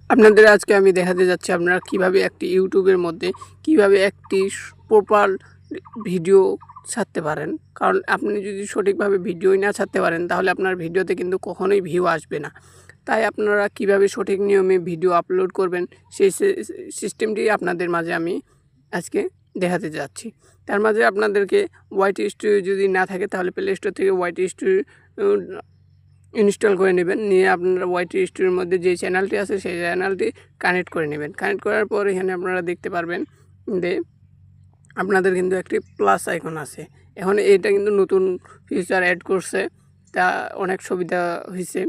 আপনাদের আজকে আমি দেখাতে যাচ্ছি আপনারা কিভাবে একটি ইউটিউবের মধ্যে কিভাবে একটি প্রপার ভিডিও ছাড়তে পারেন। কারণ আপনি যদি সঠিকভাবে ভিডিওই না ছাড়তে পারেন তাহলে আপনার ভিডিওতে কিন্তু কখনোই ভিউ আসবে না। তাই আপনারা কিভাবে সঠিক নিয়মে ভিডিও আপলোড করবেন সেই সিস্টেমটি আপনাদের মাঝে আমি আজকে দেখাতে যাচ্ছি। তার মাঝে আপনাদেরকে ওয়াইটি স্টুডিও যদি না থাকে তাহলে প্লে স্টোর থেকে ওয়াইটি স্টুডিও ইনস্টল করে নেবেন। নিয়ে আপনারা ওয়াইটি স্টুডিওর মধ্যে যে চ্যানেলটি আছে সেই চ্যানেলটি কানেক্ট করে নেবেন। কানেক্ট করার পর এখানে আপনারা দেখতে পারবেন যে আপনাদের কিন্তু একটি প্লাস আইকন আছে। এখন এটা কিন্তু নতুন ফিচার অ্যাড করছে, তা অনেক সুবিধা হয়েছে।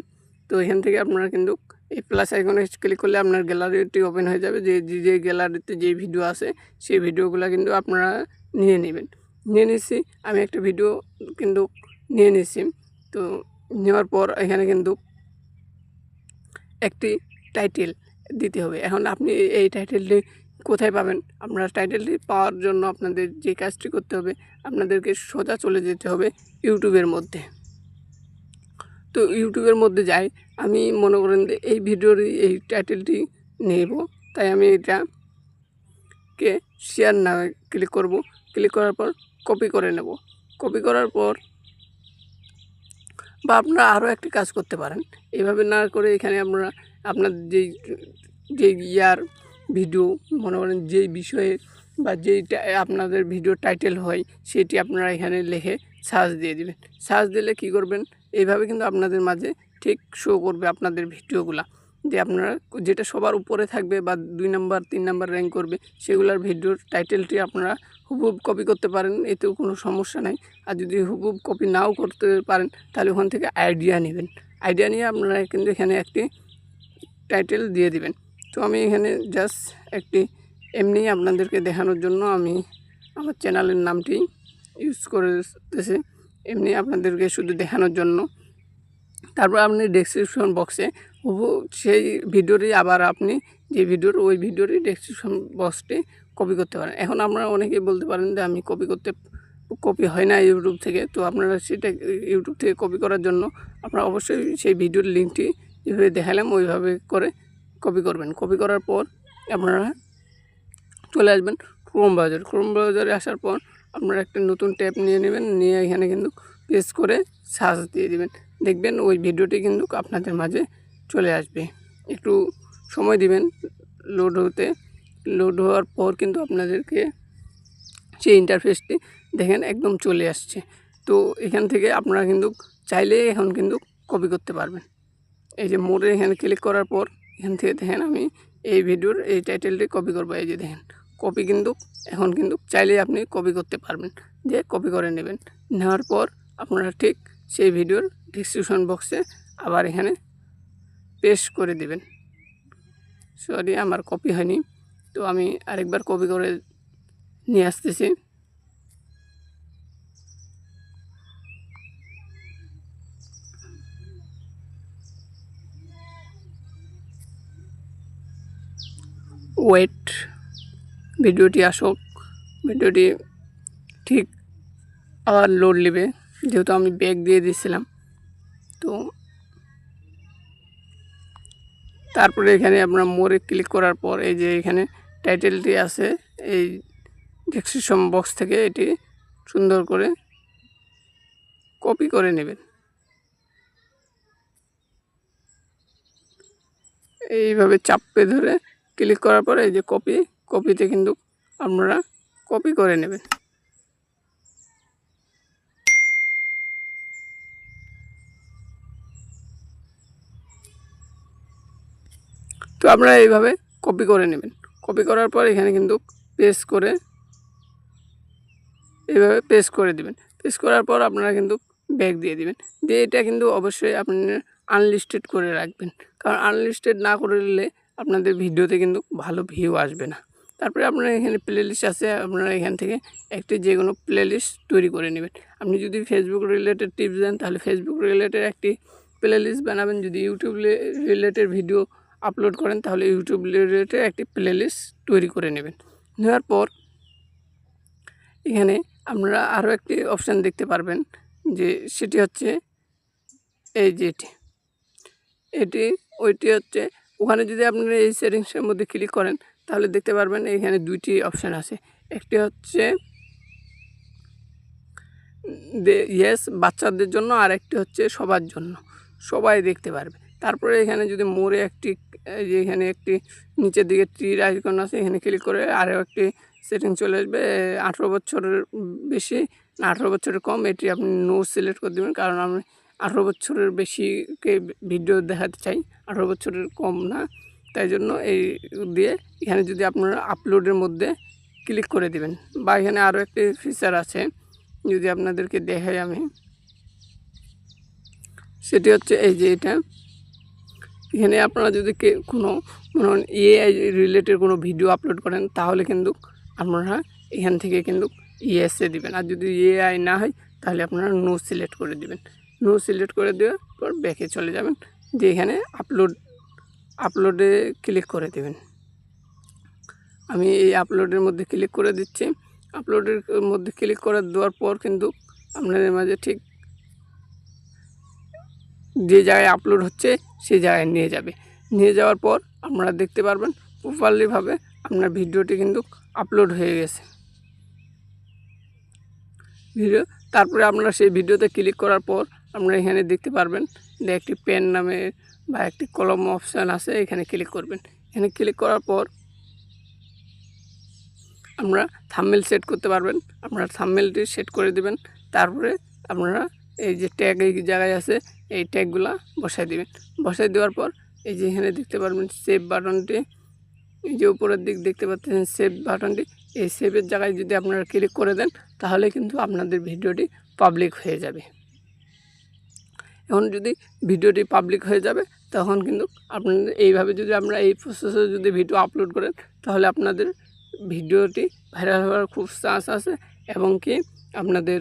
তো এখান থেকে আপনারা কিন্তু এই প্লাস আইকনে ক্লিক করলে আপনার গ্যালারিটি ওপেন হয়ে যাবে। যে গ্যালারিতে যে ভিডিও আছে সেই ভিডিওগুলো কিন্তু আপনারা নিয়ে নেবেন। নিয়ে নিচ্ছি আমি একটা ভিডিও কিন্তু নিয়ে নিচ্ছি। তো নেওয়ার পর এখানে কিন্তু একটি টাইটেল দিতে হবে। এখন আপনি এই টাইটেলটি কোথায় পাবেন? আপনারা টাইটেলটি পাওয়ার জন্য আপনাদের যে কাজটি করতে হবে, আপনাদেরকে সোজা চলে যেতে হবে ইউটিউবের মধ্যে। তো ইউটিউবের মধ্যে যাই, আমি মনে করেন যে এই ভিডিওর এই টাইটেলটি নেব, তাই আমি এটাকে শেয়ার না ক্লিক করব। ক্লিক করার পর কপি করে নেব। কপি করার পর বা আপনারা আরও একটি কাজ করতে পারেন। এভাবে না করে এখানে আপনারা আপনার যেই ভিডিও মনে করেন যেই বিষয়ে বা যেইটা আপনাদের ভিডিও টাইটেল হয় সেটি আপনারা এখানে লিখে সার্চ দিয়ে দিবেন। সার্চ দিলে কী করবেন, এইভাবে কিন্তু আপনাদের মাঝে ঠিক শো করবে আপনাদের ভিডিওগুলা, যে আপনারা যেটা সবার উপরে থাকবে বা 2 নাম্বার 3 নাম্বার র্যাঙ্ক করবে সেগুলোর ভিডিওর টাইটেলটি আপনারা হুবহুব কপি করতে পারেন, এতেও কোনো সমস্যা নাই। আর যদি হুবহুব কপি নাও করতে পারেন তাহলে ওখান থেকে আইডিয়া নেবেন। আইডিয়া নিয়ে আপনারা কিন্তু এখানে একটি টাইটেল দিয়ে দিবেন। তো আমি এখানে জাস্ট একটি এমনি আপনাদেরকে দেখানোর জন্য আমি আমার চ্যানেলের নামটি ইউজ করতেছি, এমনি আপনাদেরকে শুধু দেখানোর জন্য। তারপর আপনি ডেসক্রিপশন বক্সে সেই ভিডিওটি আবার আপনি যে ভিডিওর ওই ভিডিওরই ডেসক্রিপশন বক্সটি কপি করতে পারেন। এখন আপনারা অনেকেই বলতে পারেন যে আমি কপি হয় না ইউটিউব থেকে। তো আপনারা সেটা ইউটিউব থেকে কপি করার জন্য আপনারা অবশ্যই সেই ভিডিওর লিঙ্কটি যেভাবে দেখালাম ওইভাবে করে কপি করবেন। কপি করার পর আপনারা চলে আসবেন ক্রোম ব্রাউজার। ক্রোম ব্রাউজারে আসার পর আপনারা একটা নতুন ট্যাব নিয়ে নেবেন, নিয়ে এখানে কিন্তু পেস্ট করে সার্চ দিয়ে দেবেন। দেখবেন ওই ভিডিওটি কিন্তু আপনাদের মাঝে চলে আসবে। একটু সময় দিবেন লোড হতে। লোড হওয়ার পর কিন্তু আপনাদেরকে সেই ইন্টারফেসটি দেখেন একদম চলে আসছে। তো এখান থেকে আপনারা কিন্তু চাইলে এখন কিন্তু কপি করতে পারবেন। এই যে মোড়ে এখানে ক্লিক করার পর এখান থেকে দেখেন আমি এই ভিডিওর এই টাইটেলটি কপি করবো। এই যে দেখেন কপি কিন্তু এখন কিন্তু চাইলেই আপনি কপি করতে পারবেন, যে কপি করে নেবেন। নেওয়ার পর আপনারা ঠিক সেই ভিডিওর ডিসক্রিপশন বক্সে আবার এখানে পেস্ট করে দেবেন। সরি, আমার কপি হয়নি, তো আমি আরেকবার কপি করে নিয়ে আসতেছি। ওয়েট, ভিডিওটি আসুক। ভিডিওটি ঠিক আবার লোড নেবে, যেহেতু আমি ব্যাক দিয়ে দিয়েছিলাম। তো তারপরে এখানে আপনার মোড়ে ক্লিক করার পর এই যে এখানে টাইটেলটি আছে, এই ডেসক্রিপশন বক্স থেকে এটি সুন্দর করে কপি করে নেবেন। এইভাবে চাপে ধরে ক্লিক করার পরে এই যে কপিতে কিন্তু আপনারা কপি করে নেবেন। তো আপনারা এইভাবে কপি করে নেবেন। কপি করার পর এখানে কিন্তু পেস্ট করে এইভাবে পেস্ট করে দিবেন। পেস্ট করার পর আপনারা কিন্তু ব্যাক দিয়ে দিবেন। দিয়ে এটা কিন্তু অবশ্যই আপনি আনলিস্টেড করে রাখবেন, কারণ আনলিস্টেড না করলে আপনাদের ভিডিওতে কিন্তু ভালো ভিউ আসবে না। তারপরে আপনারা এখানে প্লেলিস্ট আছে, আপনারা এখান থেকে একটি যে কোনো প্লেলিস্ট তৈরি করে নেবেন। আপনি যদি ফেসবুক রিলেটেড টিপস দেন তাহলে ফেসবুক রিলেটেড একটি প্লেলিস্ট বানাবেন। যদি ইউটিউব রিলেটেড ভিডিও আপলোড করেন তাহলে ইউটিউব রিলেটেড একটি প্লেলিস্ট তৈরি করে নেবেন। নেওয়ার পর এখানে আপনারা আরও একটি অপশান দেখতে পারবেন, যে সেটি হচ্ছে এই যে ওইটি হচ্ছে ওখানে যদি আপনারা এই সেটিংসের মধ্যে ক্লিক করেন তাহলে দেখতে পারবেন এখানে দুইটি অপশান আছে। একটি হচ্ছে ইয়েস বাচ্চাদের জন্য, আর একটি হচ্ছে সবার জন্য, সবাই দেখতে পারবে। তারপরে এখানে যদি মোড়ে একটি যে এখানে একটি নিচের দিকে তীর আইকন আছে, এখানে ক্লিক করে আরও একটি সেটিং চলে আসবে 18 বছরের বেশি না 18 বছরের কম, এটি আপনি নো সিলেক্ট করে দেবেন, কারণ আমি 18 বছরের বেশিকে ভিডিও দেখাতে চাই, 18 বছরের কম না, তাই জন্য এই দিয়ে এখানে যদি আপনারা আপলোডের মধ্যে ক্লিক করে দিবেন। বা এখানে আরও একটি ফিচার আছে, যদি আপনাদেরকে দেখাই আমি, সেটি হচ্ছে এই যে এটা, এখানে আপনারা যদি কোনো এআই রিলেটেড কোনো ভিডিও আপলোড করেন তাহলে কিন্তু আপনারা এখান থেকে কিন্তু ইয়েসে দিবেন, আর যদি এআই না হয় তাহলে আপনারা নো সিলেক্ট করে দিবেন। নো সিলেক্ট করে দেওয়ার পর ব্যাকে চলে যাবেন, যে এখানে আপলোডে ক্লিক করে দেবেন। আমি এই আপলোডের মধ্যে ক্লিক করে দিচ্ছি। আপলোডের মধ্যে ক্লিক করে দেওয়ার পর কিন্তু আপনাদের মাঝে ঠিক যে জায়গায় আপলোড হচ্ছে সেই জায়গায় নিয়ে যাবে। নিয়ে যাওয়ার পর আপনারা দেখতে পারবেন প্রপারলিভাবে আপনার ভিডিওটি কিন্তু আপলোড হয়ে গেছে তারপরে আপনারা সেই ভিডিওতে ক্লিক করার পর আপনারা এখানে দেখতে পারবেন যে একটি পেন নামে বা একটি কলম অপশান আছে, এখানে ক্লিক করবেন। এখানে ক্লিক করার পর আপনারা থাম্বনেল সেট করতে পারবেন, আপনারা থাম্বনেলটি সেট করে দেবেন। তারপরে আপনারা এই যে ট্যাগ এই জায়গায় আছে এই ট্যাগগুলা বসাই দেবেন। বসাই দেওয়ার পর এই যে এখানে দেখতে পারবেন সেভ বাটনটি, এই যে উপরের দিক দেখতে পাচ্ছেন সেভ বাটনটি, এই সেভের জায়গায় যদি আপনারা ক্লিক করে দেন তাহলে কিন্তু আপনাদের ভিডিওটি পাবলিক হয়ে যাবে। এখন যদি ভিডিওটি পাবলিক হয়ে যাবে তখন কিন্তু আপনাদের এইভাবে যদি আপনারা এই প্রসেসে যদি ভিডিও আপলোড করেন তাহলে আপনাদের ভিডিওটি ভাইরাল হওয়ার খুব চান্স আছে, এবং কি আপনাদের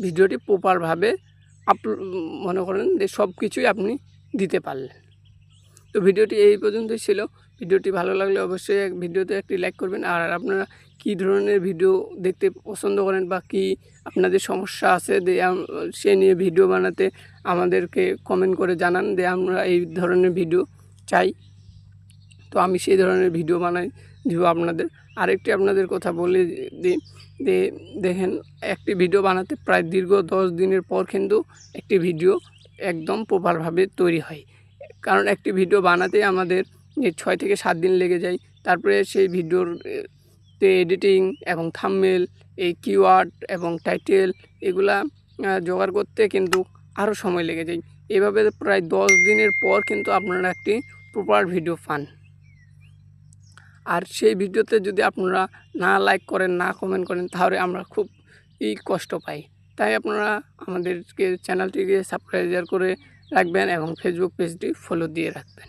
ভিডিওটি প্রপারভাবে মনে করেন যে সব কিছুই আপনি দিতে পারলেন। তো ভিডিওটি এই পর্যন্তই ছিল। ভিডিওটি ভালো লাগলে অবশ্যই ভিডিওতে একটি লাইক করবেন। আর আপনারা কী ধরনের ভিডিও দেখতে পছন্দ করেন বা কি আপনাদের সমস্যা আছে সে নিয়ে ভিডিও বানাতে আমাদেরকে কমেন্ট করে জানান যে আমরা এই ধরনের ভিডিও চাই, তো আমি সেই ধরনের ভিডিও বানাই দিব আপনাদের। আরেকটি আপনাদের কথা বলে দিই যে দেখেন একটি ভিডিও বানাতে প্রায় দীর্ঘ 10 দিনের পর কিন্তু একটি ভিডিও একদম প্রপারভাবে তৈরি হয়, কারণ একটি ভিডিও বানাতে আমাদের 6 থেকে 7 দিন লেগে যায়। তারপরে সেই ভিডিওর এডিটিং এবং থাম্বনেল, এই কিওয়ার্ড এবং টাইটেল এগুলা জোগাড় করতে কিন্তু আরও সময় লেগে যায়। এভাবে প্রায় 10 দিনের পর কিন্তু আপনারা একটি প্রপার ভিডিও পান। আর সেই ভিডিওতে যদি আপনারা না লাইক করেন, না কমেন্ট করেন তাহলে আমরা খুব কষ্ট পাই। তাই আপনারা আমাদেরকে চ্যানেলটিকে সাবস্ক্রাইব করে রাখবেন এবং ফেসবুক পেজটি ফলো দিয়ে রাখবেন।